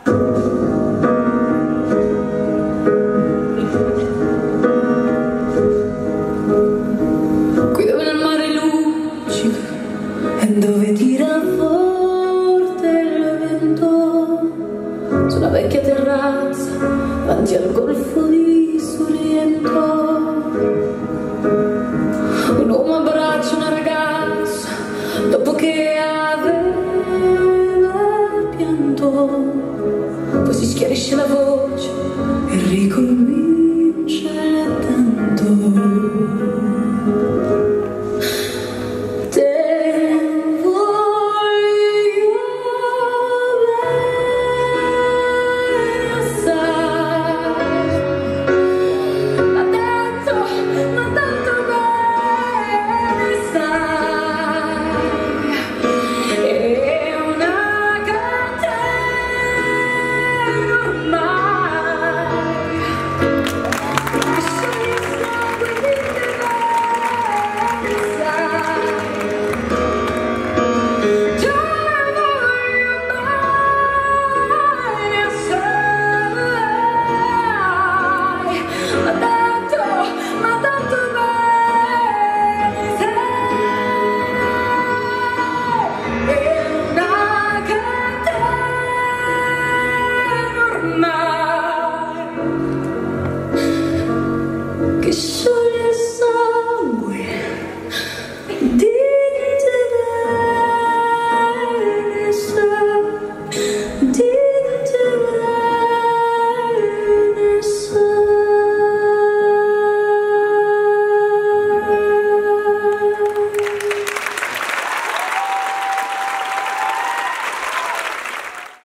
Qui dove nel mare lucido e dove tira forte il vento, su una vecchia terrazza davanti al golfo di Sorrento, un uomo abbraccia una ragazza dopo che aveva pianto, poi si schiarisce la voce e ricomincia.